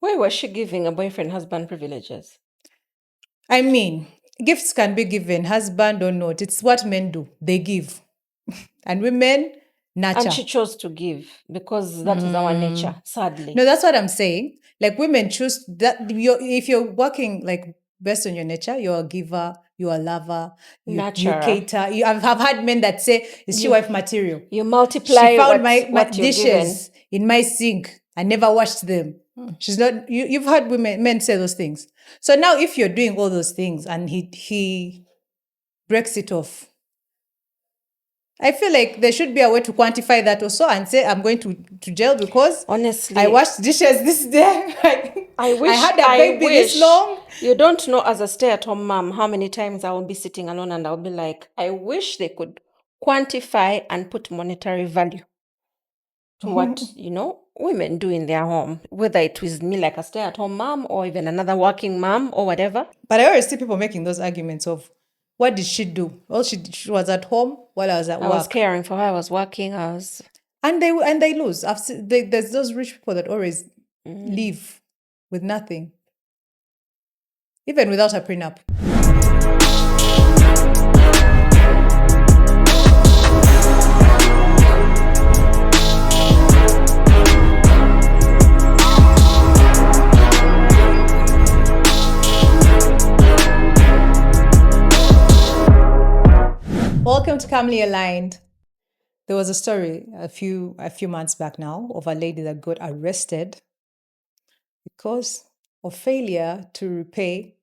Why was she giving a boyfriend husband privileges? I mean, gifts can be given, husband or not. It's what men do. They give. And women nurture. And she chose to give because that is our nature, sadly. No, that's what I'm saying. Like women choose that if you're working like based on your nature, you're a giver, you're a lover, you Nurturer. cater. I've had men that say, "Is she wife material?" You multiply She found my what you're given. dishes in my sink. I never washed them. She's not. You've heard men say those things. So now, if you're doing all those things and he breaks it off, I feel like there should be a way to quantify that also and say I'm going to jail because Honestly, I washed dishes this day. I wish I had a baby this long. You don't know as a stay-at-home mom how many times I will be sitting alone and I'll be like, I wish they could quantify and put monetary value to what, women do in their home, whether it was me like a stay-at-home mom or even another working mom or whatever. But I always see people making those arguments of, what did she do? Well, she was at home while I was at work. I was caring for her. I was working. And they lose. There's those rich people that always leave with nothing, even without a prenup. Welcome to Calmly Aligned. There was a story a few months back now of a lady that got arrested because of failure to repay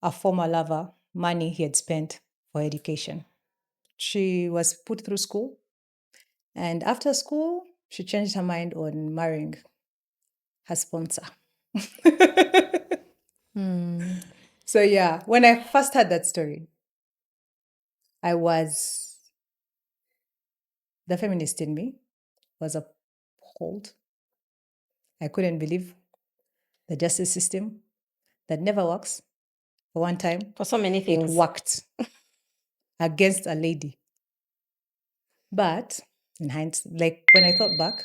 a former lover money he had spent for education. She was put through school, and after school, she changed her mind on marrying her sponsor. So yeah, when I first heard that story, the feminist in me was appalled. I couldn't believe the justice system that never works. For one time, for so many things, it worked against a lady. But in hindsight, like when I thought back,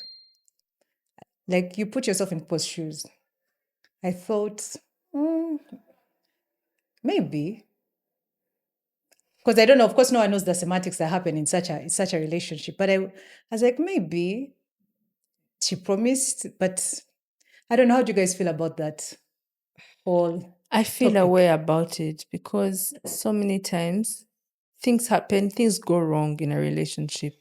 like you put yourself in people's shoes. I thought, maybe. Because I don't know, of course, no one knows the semantics that happen in such a relationship. But I was like, maybe she promised, but I don't know. How do you guys feel about that whole I feel topic? a way about it because so many times things happen, things go wrong in a relationship,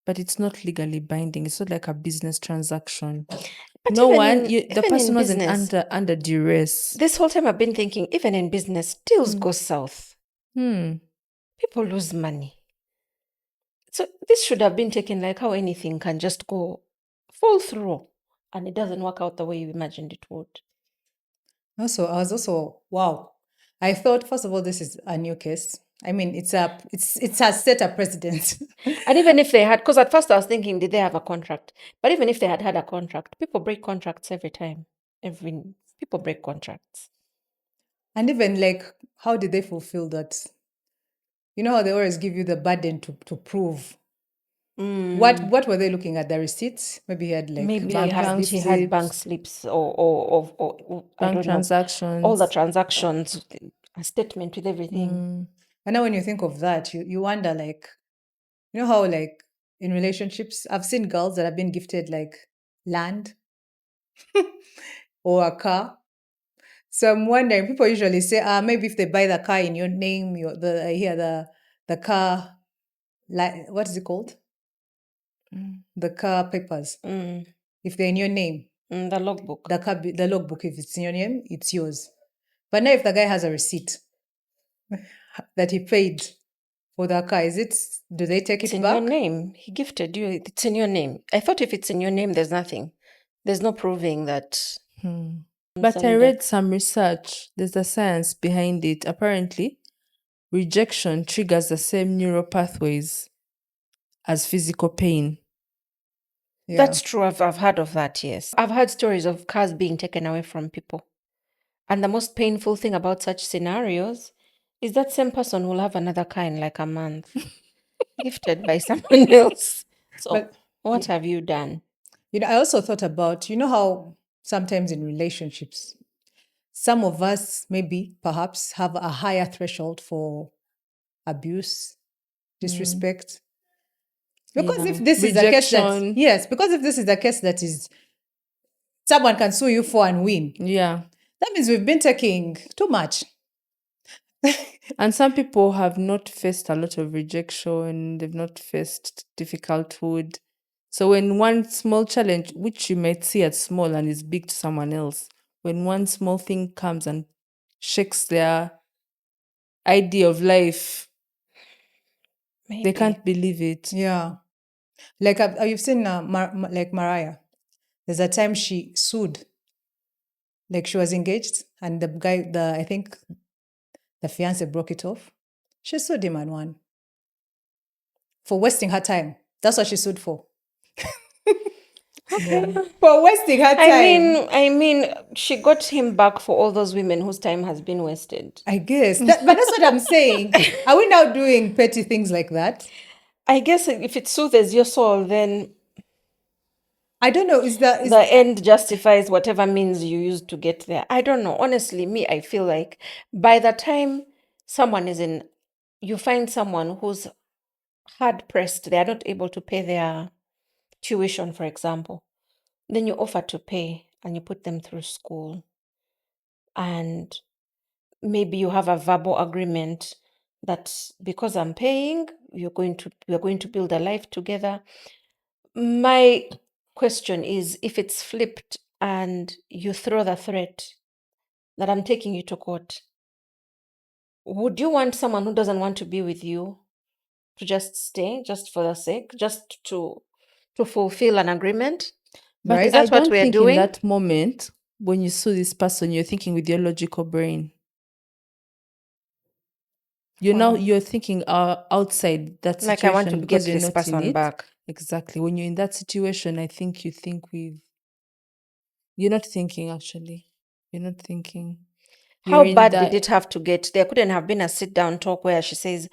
but it's not legally binding. It's not like a business transaction. But the person wasn't under duress. This whole time I've been thinking, even in business, deals go south. People lose money. So this should have been taken like how anything can just fall through and it doesn't work out the way you imagined it would. I was also, wow. I thought, first of all, this is a new case. I mean, it has set a precedent. And even if they had, because at first I was thinking, did they have a contract? But even if they had a contract, people break contracts every time. People break contracts. And even like, how did they fulfill that? You know how they always give you the burden to prove. What were they looking at? The receipts? Maybe he had like he had bank slips or bank transactions. All the transactions, a statement with everything. And now when you think of that, you wonder, like, you know how like in relationships, I've seen girls that have been gifted like land or a car. So I'm wondering, people usually say, maybe if they buy the car in your name, the car, like, what is it called? The car papers. If they're in your name. The logbook. The logbook, if it's in your name, it's yours. But now if the guy has a receipt that he paid for the car, do they take it back? It's in your name. He gifted you. It's in your name. I thought if it's in your name, there's nothing. There's no proving that. But I read some research. There's a science behind it. Apparently, rejection triggers the same neural pathways as physical pain. Yeah. That's true. I've heard of that, yes. I've heard stories of cars being taken away from people. And the most painful thing about such scenarios is that same person will have another car in like a month, gifted by someone else. So what have you done? I also thought about, how sometimes in relationships. Some of us maybe perhaps have a higher threshold for abuse, disrespect. Because Yeah. if this is a case that, Rejection. yes, because if this is a case that is someone can sue you for and win, Yeah. that means we've been taking too much. And some people have not faced a lot of rejection, they've not faced difficulthood. So when one small challenge, which you might see as small and is big to someone else, when one small thing comes and shakes their idea of life, Maybe. they can't believe it. Yeah. Like you've seen like Mariah. There's a time she sued. Like she was engaged and the guy, I think the fiance broke it off. She sued him and won. For wasting her time. That's what she sued for. Okay. For wasting her time. I mean, she got him back for all those women whose time has been wasted. I guess. But that's what I'm saying. Are we now doing petty things like that? I guess if it soothes your soul, then I don't know. the end justifies whatever means you used to get there. I don't know. Honestly, me, I feel like by the time someone you find someone who's hard pressed, they are not able to pay their tuition, for example, then you offer to pay and you put them through school. And maybe you have a verbal agreement that because I'm paying, we're going to build a life together. My question is, if it's flipped and you throw the threat that I'm taking you to court, would you want someone who doesn't want to be with you to just stay, just for the sake, just to fulfill an agreement? But Right. Is that I what don't we're think doing? in that moment, when you sue this person, you're thinking with your logical brain. You're thinking outside that Like, I want to situation get because you're this not in person it. back. Exactly. When you're in that situation, I think you think you're not thinking actually. You're not thinking. How You're in bad did that. it have to get? There couldn't have been a sit down talk where she says,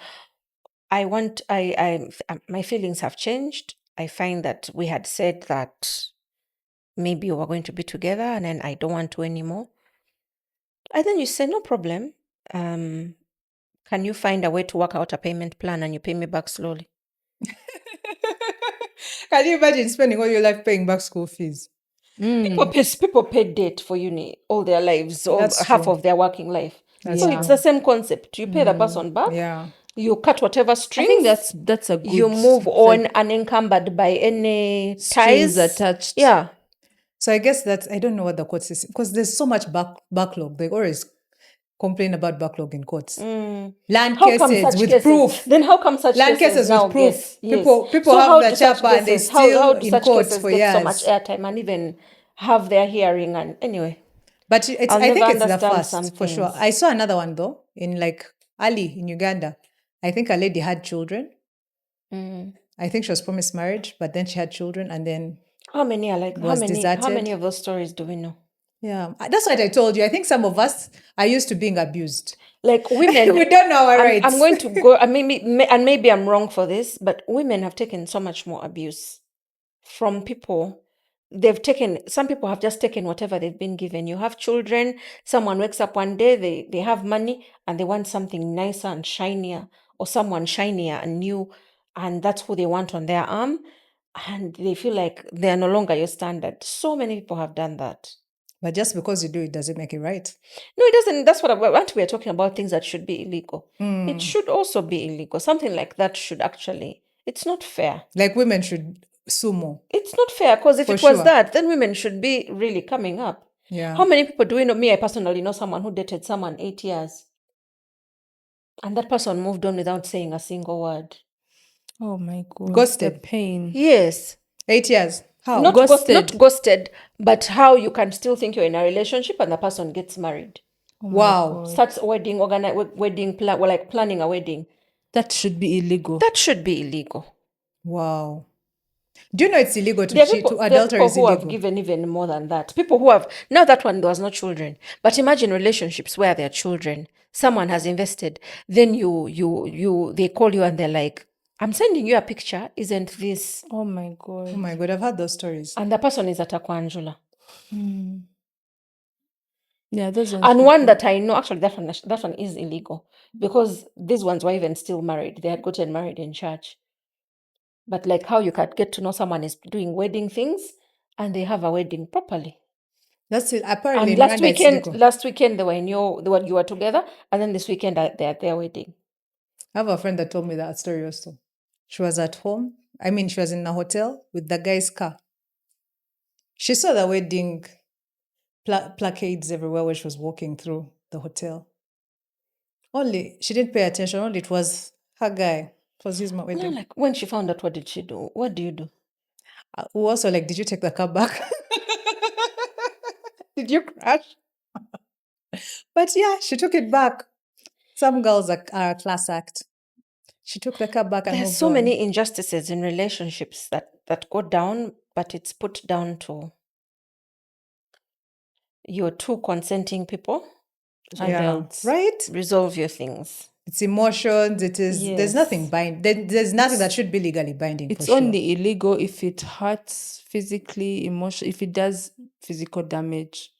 my feelings have changed. I find that we had said that maybe we're going to be together and then I don't want to anymore. And then you say, no problem. Can you find a way to work out a payment plan and you pay me back slowly? Can you imagine spending all your life paying back school fees? People pay debt for uni all their lives, or That's half true. of their working life. That's So Yeah. it's the same concept. You pay the person back, Yeah. you cut whatever I strings, think that's a good. you move it's on like unencumbered by any strings ties. attached. Yeah. So I guess I don't know what the court system, because there's so much backlog. They always complain about backlog in courts. Land How come cases such with cases? proof. Then how come such Land cases now with proof. get yes? People So have how the do such chapter and they cases how still do in such court cases for get so much years. airtime and even have their hearing? And anyway, But I'll I think never it's the understand some first for sure. things. I saw another one though in like Ali in Uganda. I think a lady had children. I think she was promised marriage, but then she had children and then How many are like was how deserted. many of those stories do we know? Yeah, that's what I told you. I think some of us are used to being abused. Like women, We don't know our rights. I'm going to go. Maybe I'm wrong for this, but women have taken so much more abuse from people. Some people have just taken whatever they've been given. You have children, someone wakes up one day, they have money and they want something nicer and shinier, or someone shinier and new, and that's who they want on their arm. And they feel like they're no longer your standard. So many people have done that. But just because you do it doesn't make it right. No, it doesn't. That's what we're talking about, things that should be illegal. It should also be illegal. Something like that should actually, it's not fair. Like women should sue more. It's not fair, because if For it was sure. that, then women should be really coming up. Yeah. How many people do we know? Me, I personally know someone who dated someone 8 years. And that person moved on without saying a single word. Oh my God. Ghosted. The pain. Yes. 8 years. How? Not Ghosted. ghosted, but how you can still think you're in a relationship and the person gets married. Oh my Wow. God. Starts planning a wedding. That should be illegal. That should be illegal. Wow. Do you know it's illegal to There are cheat? people, Adultery is who have illegal. given even more than that. People who have, now that one, there was no children. But imagine relationships where there are children. Someone has invested. Then they call you and they're like, I'm sending you a picture. Isn't this? Oh my God. Oh my God, I've had those stories. And the person is at Akwanjula. Yeah, those ones. And should one be- that I know, actually, that one is illegal because these ones were even still married. They had gotten married in church. But like how you can get to know someone is doing wedding things and they have a wedding properly. That's it. Apparently And in Uganda it's legal. last weekend they were you were together, and then this weekend they're at their wedding. I have a friend that told me that story also. She was at home. I mean, she was in a hotel with the guy's car. She saw the wedding placards everywhere when she was walking through the hotel. Only she didn't pay attention. Only it was her guy. It was his No, wedding. like when she found out, what did she do? What do you do? Who also like, did you take the car back? Did you crash? But yeah, she took it back. Some girls are a class act. She took the car back and There's moved so on. many injustices in relationships that go down, but it's put down to you're two consenting people. Adults. Right? Resolve your things. It's emotions. It is. There's nothing Yes. there's nothing that should be legally binding for It's sure. only illegal if it hurts physically, if it does physical damage,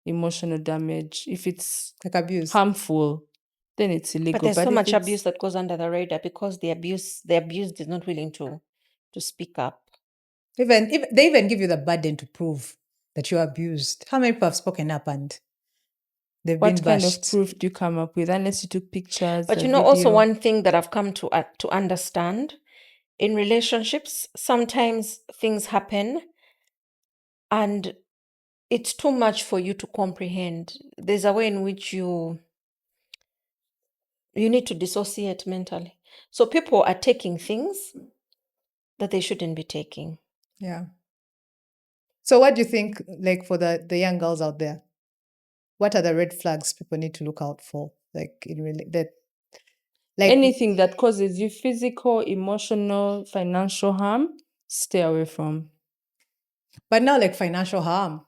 emotional damage, if it's Like abuse. harmful, then it's illegal. But there's so if much it's- abuse that goes under the radar because the abused is not willing to speak up. Even if they even give you the burden to prove that you're abused. How many people have spoken up and they've been What kind of bashed? proof do you come up with? Unless you took pictures, But a also video. one thing that I've come to understand in relationships, sometimes things happen and it's too much for you to comprehend. There's a way in which you need to dissociate mentally. So people are taking things that they shouldn't be taking. Yeah. So what do you think, like for the young girls out there? What are the red flags people need to look out for? Like in that like Anything that causes you physical, emotional, financial harm, stay away from. but now like financial harm.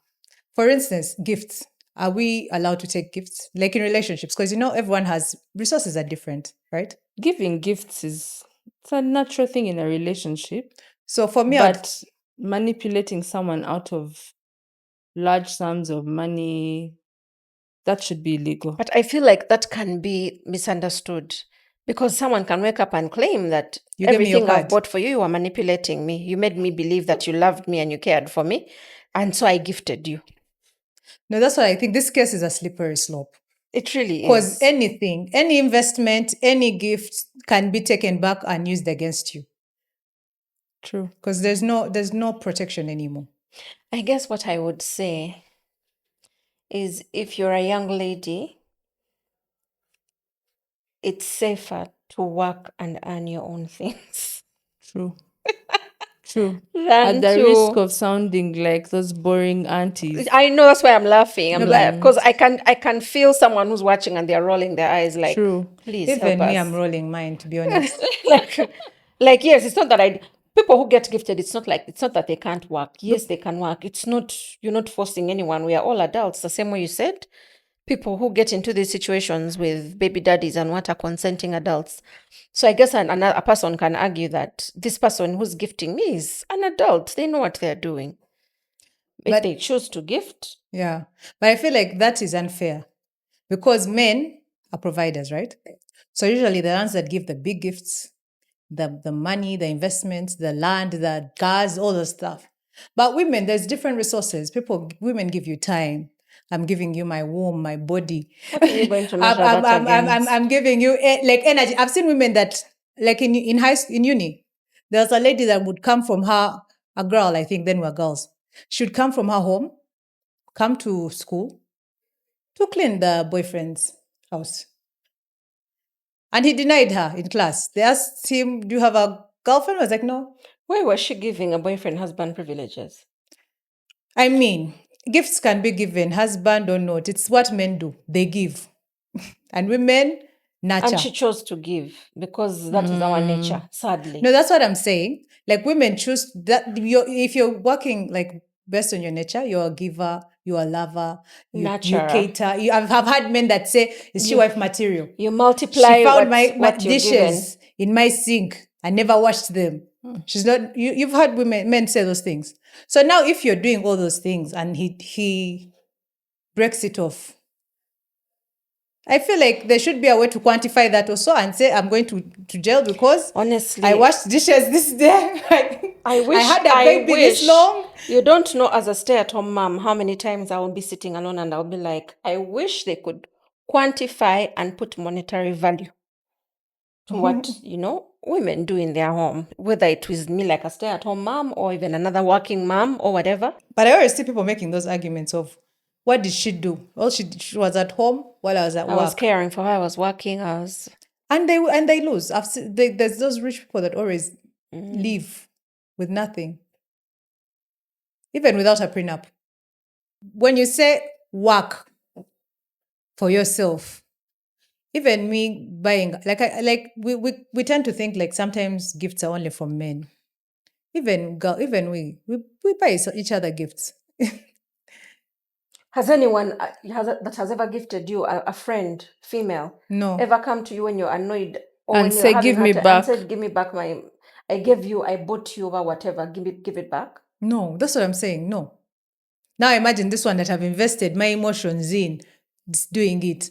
For instance, gifts. Are we allowed to take gifts? Like in relationships? Because everyone has resources are different, right? Giving gifts it's a natural thing in a relationship, So for me, but manipulating someone out of large sums of money, that should be illegal. But I feel like that can be misunderstood because someone can wake up and claim that You gave me your everything I've card. bought for you, you are manipulating me. You made me believe that you loved me and you cared for me. And so I gifted you. No, that's what I think. This case is a slippery slope. It really Because is. anything, any investment, any gift can be taken back and used against you. True. Because there's no protection anymore. I guess what I would say is if you're a young lady, it's safer to work and earn your own things True. True. than At the to. risk of sounding like those boring aunties. I know, that's why I'm laughing. I'm No, like, but because I can feel someone who's watching and they're rolling their eyes like, True. please even help me, us. I'm rolling mine, to be honest. like yes, it's not that people who get gifted, it's not that they can't work. Yes, they can work. It's not, you're not forcing anyone. We are all adults, the same way you said. People who get into these situations with baby daddies and what are consenting adults. So I guess a person can argue that this person who's gifting me is an adult. They know what they're doing. If But they choose to gift. yeah, but I feel like that is unfair because men are providers, right? So usually the ones that give the big gifts, the money, the investments, the land, the cars, all the stuff. But women, there's different resources. Women give you time. I'm giving you my womb, my body. What are you going to measure that against? I'm giving you like energy. I've seen women that, like in uni, there was a lady that would come from a girl, I think then we're girls. She would come from her home, come to school to clean the boyfriend's house. And he denied her in class. They asked him, do you have a girlfriend? I was like, no. Why was she giving a boyfriend husband privileges? I mean, gifts can be given, husband or not. It's what men do. They give. And women nurture. And she chose to give because that is our nature, sadly. No, that's what I'm saying. Like women choose that if you're working like based on your nature, you're a giver, you're a lover, you Nurturer. cater. I've had men that say, is she wife material? You multiply She found what my you're dishes in my sink. I never washed them. She's not. You've heard men say those things. So now, if you're doing all those things and he breaks it off, I feel like there should be a way to quantify that also and say I'm going to jail because Honestly, I washed dishes this day. I wish had a baby this long. you don't know as a stay-at-home mom how many times I will be sitting alone and I'll be like, I wish they could quantify and put monetary value to what, women do in their home, whether it was me like a stay-at-home mom or even another working mom or whatever. But I always see people making those arguments of what did she do? Well, she was at home while I was at I work. was caring for her, I was working, I was... And they lose. There's those rich people that always leave with nothing, even without a prenup. When you say work for yourself, even me buying, we tend to think like sometimes gifts are only for men. Even we buy each other gifts. Has anyone that has ever gifted you, a friend, female, No. ever come to you when you're annoyed or And when say, you're having "Give me and back." said, give me back I gave you, I bought you over whatever, give it back? No, that's what I'm saying. No. Now imagine this one that I've invested my emotions in doing it.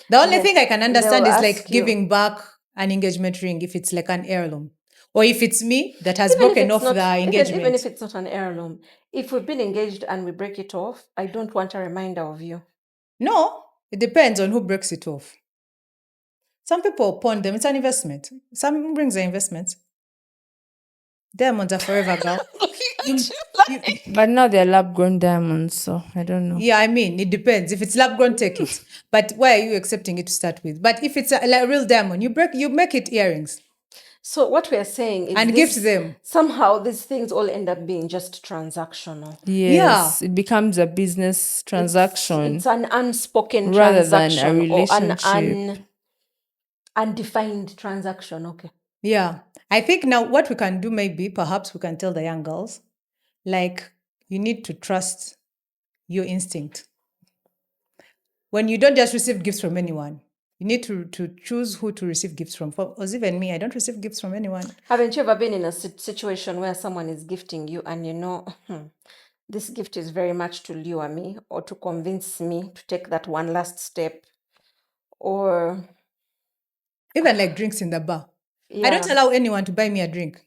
The only thing I can understand is like giving back an engagement ring if it's like an heirloom. Or if it's me that has broken off the engagement. Even if it's not an heirloom, if we've been engaged and we break it off, I don't want a reminder of you. No, it depends on who breaks it off. Some people pawn them. It's an investment. Some rings are investments. Diamonds are forever, girl. But now they're lab-grown diamonds, so I don't know. Yeah, I mean, it depends. If it's lab-grown, take it. But why are you accepting it to start with? But if it's a real diamond, you make it earrings. So what we are saying is and gift them. Somehow these things all end up being just transactional. Yes, it becomes a business transaction. It's an unspoken rather transaction than a relationship. or an undefined transaction. Okay. Yeah. I think now what we can do, maybe perhaps we can tell the young girls, like, you need to trust your instinct. When you don't just receive gifts from anyone, you need to choose who to receive gifts from. Because even me, I don't receive gifts from anyone. Haven't you ever been in a situation where someone is gifting you and this gift is very much to lure me or to convince me to take that one last step? Or even like drinks in the bar. Yeah. I don't allow anyone to buy me a drink.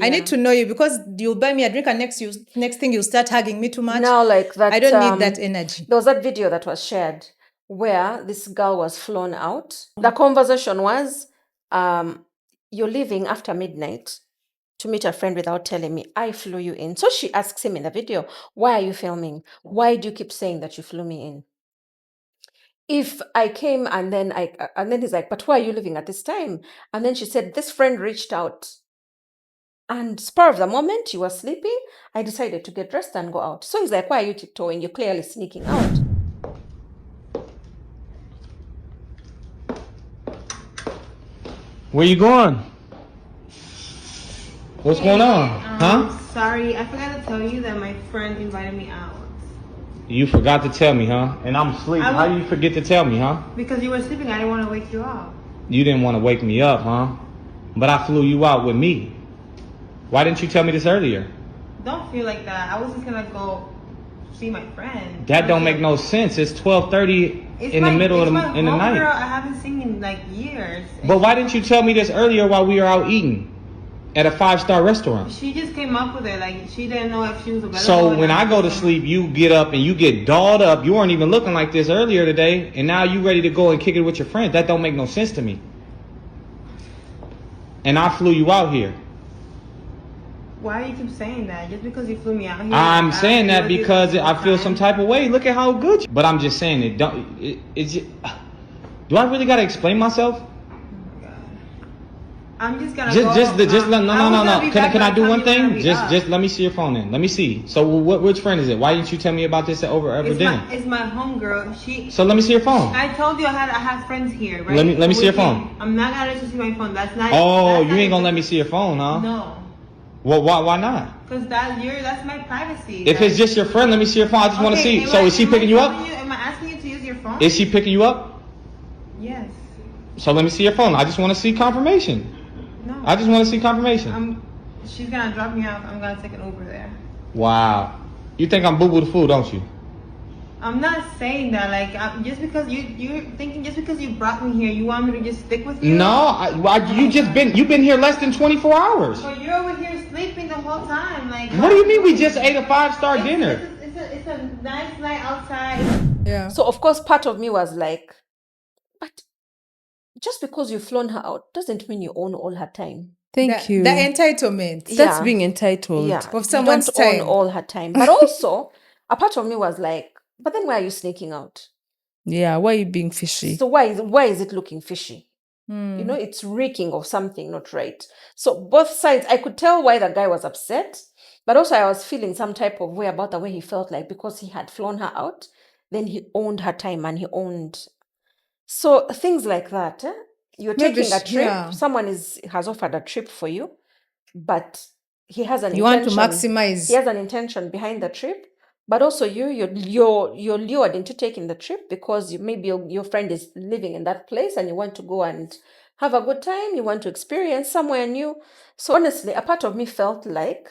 I need to know you because you'll buy me a drink and next thing you'll start hugging me too much. Now, like that, I don't need that energy. There was that video that was shared where this girl was flown out. The conversation was, you're leaving after midnight to meet a friend without telling me. I flew you in. So she asks him in the video, why are you filming? Why do you keep saying that you flew me in? If I came and then he's like, but why are you leaving at this time? And then she said, this friend reached out. And spur of the moment, you were sleeping, I decided to get dressed and go out. So he's like, why are you tiptoeing? You're clearly sneaking out. Where you going? What's going on? Huh? Sorry, I forgot to tell you that my friend invited me out. You forgot to tell me, huh? And I'm asleep. How do you forget to tell me, huh? Because you were sleeping, I didn't want to wake you up. You didn't want to wake me up, huh? But I flew you out with me. Why didn't you tell me this earlier? Don't feel like that. I was just gonna go see my friend. That don't make no sense. It's 12:30 in the middle of the night. Girl, I haven't seen in like years. But why didn't you tell me this earlier while we were out eating at a 5-star restaurant? She just came up with it. Like she didn't know if she was available. So when I go to sleep, you get up and you get dolled up. You weren't even looking like this earlier today, and now you ready to go and kick it with your friends. That don't make no sense to me. And I flew you out here. Why do you keep saying that? Just because you flew me out here? I'm saying that because I feel some type of way. Look at how good. But I'm just saying it. Do I really gotta explain myself? I'm just gonna no. go. Can I do one thing? Just let me see your phone then. Let me see. So which friend is it? Why didn't you tell me about this over dinner? It's my homegirl. So let me see your phone. I told you I have friends here, right? Let me see your phone. I'm not gonna let you see my phone. That's not. Oh, you ain't gonna let me see your phone, huh? No. Well, why not? Because that's my privacy. If it's just your friend, let me see your phone. I just want to see. So is she picking you up? Am I asking you to use your phone? Is she picking you up? Yes. So let me see your phone. I just want to see confirmation. No. I just want to see confirmation. She's gonna drop me off. I'm gonna take an Uber there. Wow. You think I'm boo-boo the fool, don't you? I'm not saying that. Like, just because you're thinking, just because you brought me here, you want me to just stick with you? No, you've been here less than 24 hours. But you're over here sleeping the whole time. Like, What do you mean we just ate a 5-star dinner? It's a nice night outside. Yeah. So of course, part of me was like, but just because you've flown her out doesn't mean you own all her time. Thank you. The entitlement. That's Yeah. being entitled. Yeah, Of someone's you don't time. own all her time. But also, a part of me was like, but then why are you sneaking out? Yeah, why are you being fishy? So why is it looking fishy? Hmm. You know, it's reeking of something not right. So both sides, I could tell why the guy was upset, but also I was feeling some type of way about the way he felt like because he had flown her out, then he owned her time and he owned. So things like that. You're Maybe taking a trip. yeah. Someone has offered a trip for you, but he has an You want to intention. maximize. He has an intention behind the trip, but also you're lured into taking the trip because maybe your friend is living in that place and you want to go and have a good time. You want to experience somewhere new. So honestly, a part of me felt like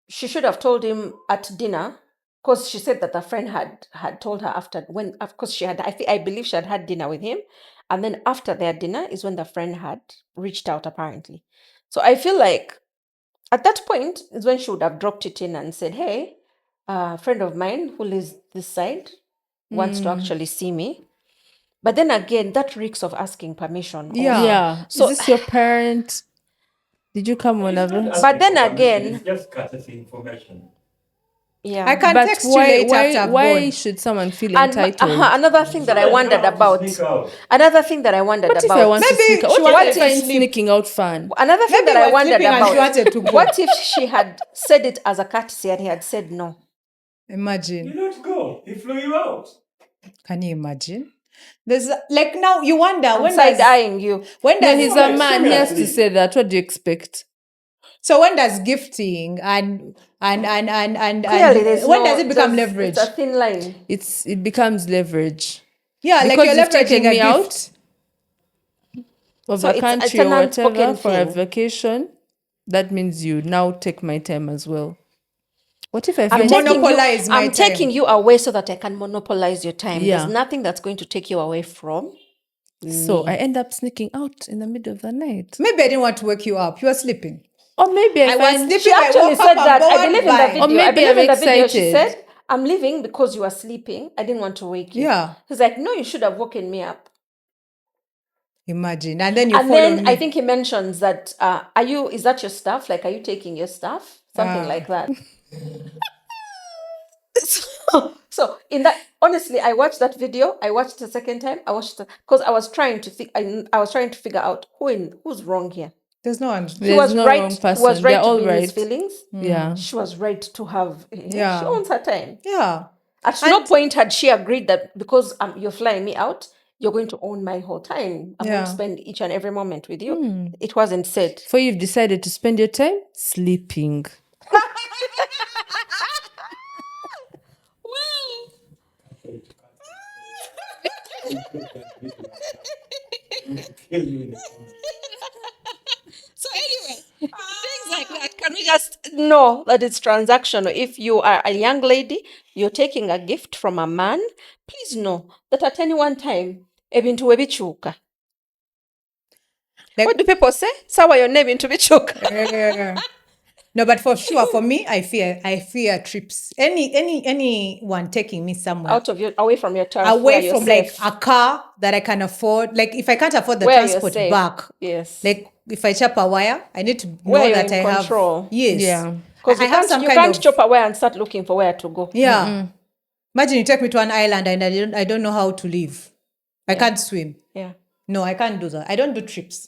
she should have told him at dinner, because she said that a friend had told her after, when, of course, I believe she had had dinner with him, and then after their dinner is when the friend had reached out apparently. So I feel like at that point is when she would have dropped it in and said, hey, a friend of mine who lives this side wants to actually see me. But then again, that reeks of asking permission. Yeah. Yeah. So- Is this your parent? Did you come It's not whenever? asking But then for permission, again- it's just courtesy information. Yeah. I can But text you later after I've why gone. should someone feel And entitled? another thing that I So you wondered don't have to about. sneak out. Another thing that I wondered What if about. I want to Maybe sneak out? she What wanted if I to find sleep. sneaking out fun? Another thing Maybe that I we're wondered sleeping and she about. wanted to go. What if she had said it as a courtesy and he had said no? You Imagine. don't go. He flew you out. Can you imagine? There's like now you wonder I'm when side does eyeing you. when No, does he's Well, a man. He has to seriously. say that. What do you expect? so when does gifting and Clearly, there's when no, does it become there's- leverage? It's a thin line. It becomes leverage. Yeah, like Because you're you've taken leveraging a me out gift. of So the it's country an or whatever unspoken for a thing. vacation. That means you now take my time as well. What if I I'm find taking- taking you. Monopolize my I'm taking time. you away so that I can monopolize your time. Yeah. There's nothing that's going to take you away from. So I end up sneaking out in the middle of the night. Maybe I didn't want to wake you up. You were sleeping. Or maybe I I was find sleeping. She I actually woke said up that. and I believe in the bowered by- video. Or maybe I believe I'm in the video. She excited. said, "I'm leaving because you are sleeping. I didn't want to wake you." Yeah. He's like, "No, you should have woken me up." Imagine. And then you And follow then me. I think he mentions that, is that your stuff? Like, are you taking your stuff? Something Ah. like that. So in that, honestly, I watched that video. I watched it a second time. I watched it because I was trying to think. I was trying to figure out who's wrong here. There's no one. He There's was no right. wrong He person. was right They're to all be in his right. feelings. Yeah. She was right to have. Yeah. She owns her time. Yeah. At no point had she agreed that because you're flying me out, you're going to own my whole time. I'm going Yeah. to spend each and every moment with you. It wasn't said. For you've decided to spend your time sleeping. So anyway, things like that. Can we just know that it's transactional? If you are a young lady, you're taking a gift from a man, please know that at any one time, ebintu webichuka. Like- What do people say? Sawa your name into bichuka. Yeah. No, but for sure, for me, I fear trips. Anyone taking me somewhere Out of your, away from your turf, where away you're from safe. like a car that I can afford. Like if I can't afford the Where you're transport safe. back, Yes. like if I chop a wire, I need to know Where you're that in I control. have. Yes. Yeah. Because I you have can't, some you kind can't of- chop away and start looking for where to go. Yeah. Imagine you take me to an island and I don't know how to live. I can't swim. Yeah. No, I can't do that. I don't do trips.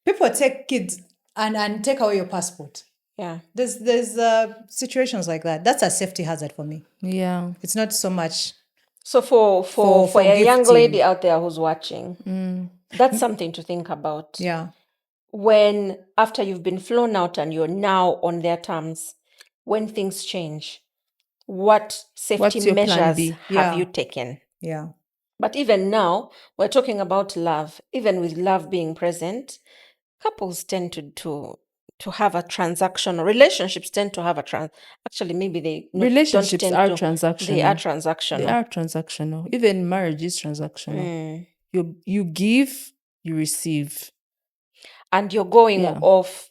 People take kids and take away your passport. Yeah. There's situations like that. That's a safety hazard for me. Yeah. It's not so much. So for For a young gifting. lady out there who's watching, that's something to think about. Yeah. When after you've been flown out and you're now on their terms, when things change, what safety What's your plan measures B? have Yeah. you taken? Yeah. But even now, we're talking about love. Even with love being present, couples tend to to have a transactional. Relationships tend to have actually maybe they don't Relationships tend are to. transactional. They are transactional. They are transactional. Even marriage is transactional. You give, you receive. And you're going Yeah. off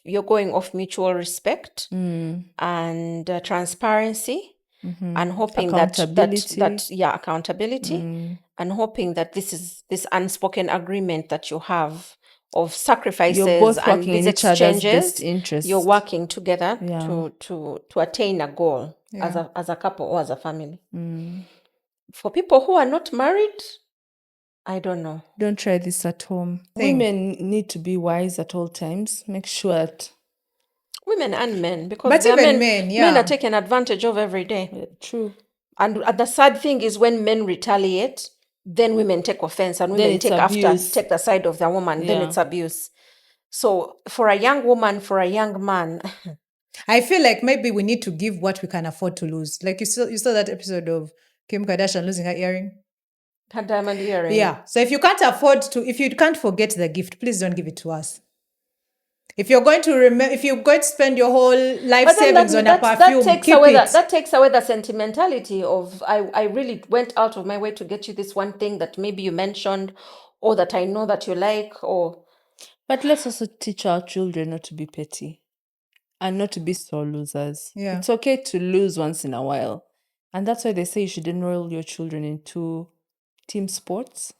mutual respect and transparency and hoping Accountability. accountability and hoping that this unspoken agreement that you have of sacrifices You're both and working these in each other's exchanges, best interest. you're working together Yeah. to attain a goal Yeah. as a couple or as a family. For people who are not married, I don't know. Don't try this at home. Thing. Women need to be wise at all times. Make sure that Women and men, because But there are even men men, yeah. are taken advantage of every day. true. And the sad thing is when men retaliate, then women take offense and Then women it's take abuse. take the side of the woman. Then Yeah. it's abuse. So for a young woman, for a young man, I feel like maybe we need to give what we can afford to lose. Like you saw that episode of Kim Kardashian losing her earring. her diamond earring. Yeah. So if you can't forget the gift, please don't give it to us. If you're going to spend your whole life But then savings on a perfume, takes keep away it. that takes away the sentimentality of I really went out of my way to get you this one thing that maybe you mentioned or that I know that you like or But let's also teach our children not to be petty and not to be sore losers. Yeah. It's okay to lose once in a while. And that's why they say you should enroll your children into team sports.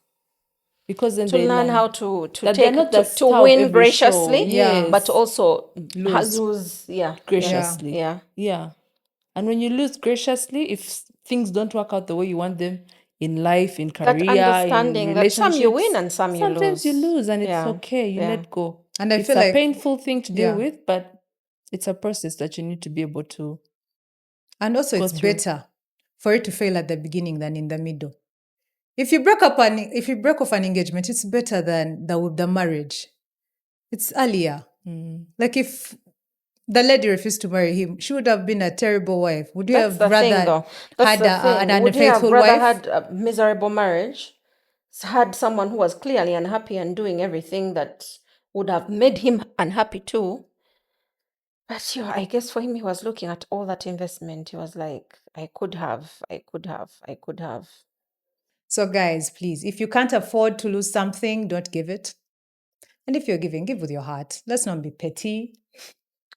Because then to they learn how to that they're take not the to star of win every graciously, show. Yes. but also Lose. lose graciously. Yeah. And when you lose graciously, if things don't work out the way you want them in life, in That career, in understanding that some you win relationships, and some you sometimes you lose. lose and it's Yeah. okay. You Yeah. let go. And I it's feel a like painful thing to deal yeah. with, but it's a process that you need to be able to. And also go it's through. better for it to fail at the beginning than in the middle. If you break off an engagement, it's better than the marriage. It's earlier. Like if the lady refused to marry him, she would have been a terrible wife. Would you That's have the thing, rather though. That's had the thing. an Would you have unfaithful rather wife? had a miserable marriage, had someone who was clearly unhappy and doing everything that would have made him unhappy too? But I guess for him, he was looking at all that investment. He was like, I could have. So guys, please, if you can't afford to lose something, don't give it. And if you're giving, give with your heart. Let's not be petty.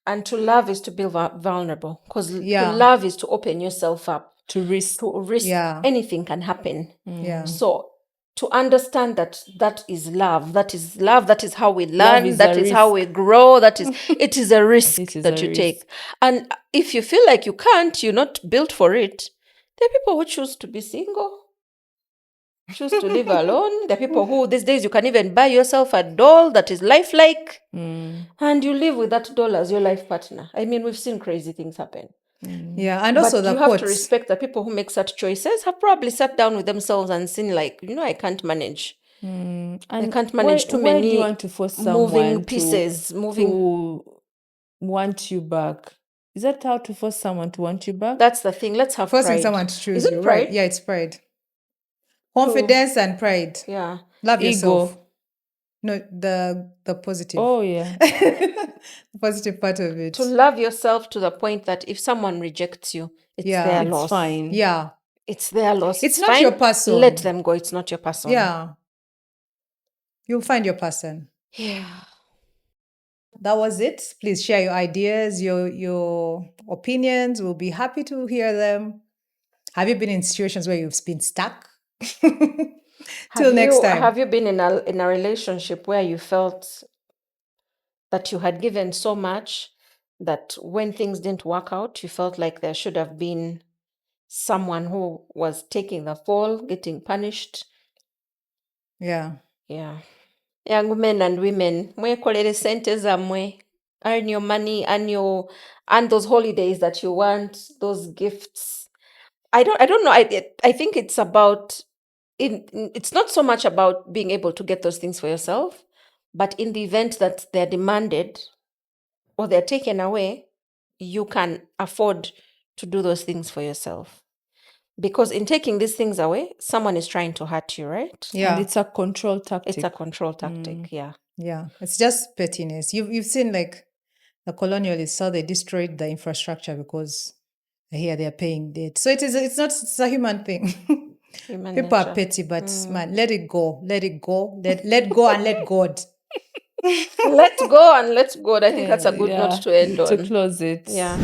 And to love is to be vulnerable, because Yeah. to love is to open yourself up. To risk. Yeah. Anything can happen. Yeah. So to understand that is love. That is love. That is how we Love learn. is That a is how we risk. grow. It is a risk It is that a you risk. take. And if you feel like you can't, you're not built for it. There are people who choose to be single, choose to live alone. There are people who these days you can even buy yourself a doll that is lifelike, and you live with that doll as your life partner. I mean, we've seen crazy things happen. Yeah. And also But the you have to quotes. respect that people who make such choices have probably sat down with themselves and seen, like, I can't manage. And I can't manage too why do many you want to force moving someone pieces, to want you back? Is that how to force someone to want you back? That's the thing. Let's have Forcing pride. someone to choose Is it you, pride? right? Yeah, it's pride. Confidence and pride. Yeah. Love yourself. Ego. No, the positive. Oh yeah. The positive part of it. To love yourself to the point that if someone rejects you, it's Yeah. their It's loss. fine. Yeah. It's their loss. It's not fine. your person. Let them go. It's not your person. Yeah. You'll find your person. Yeah. That was it. Please share your ideas, your opinions. We'll be happy to hear them. Have you been in situations where you've been stuck? Till next time. Have you been in a relationship where you felt that you had given so much that when things didn't work out, you felt like there should have been someone who was taking the fall, getting punished? Yeah. Yeah. Young men and women, mwekolere sente zammwe. Earn your money, and those holidays that you want, those gifts. I don't know. I think it's about it's not so much about being able to get those things for yourself, but in the event that they're demanded or they're taken away, you can afford to do those things for yourself. Because in taking these things away, someone is trying to hurt you, right? Yeah. And it's a control tactic. It's a control tactic, yeah. Yeah. It's just pettiness. You've seen like the colonialists, how they destroyed the infrastructure because here they are paying debt. So it's a human thing. Human People are nature. petty, but man, let it go. Let it go. Let go and let God. Let go and let God. I think that's a good Yeah, note to end to on. close it. Yeah.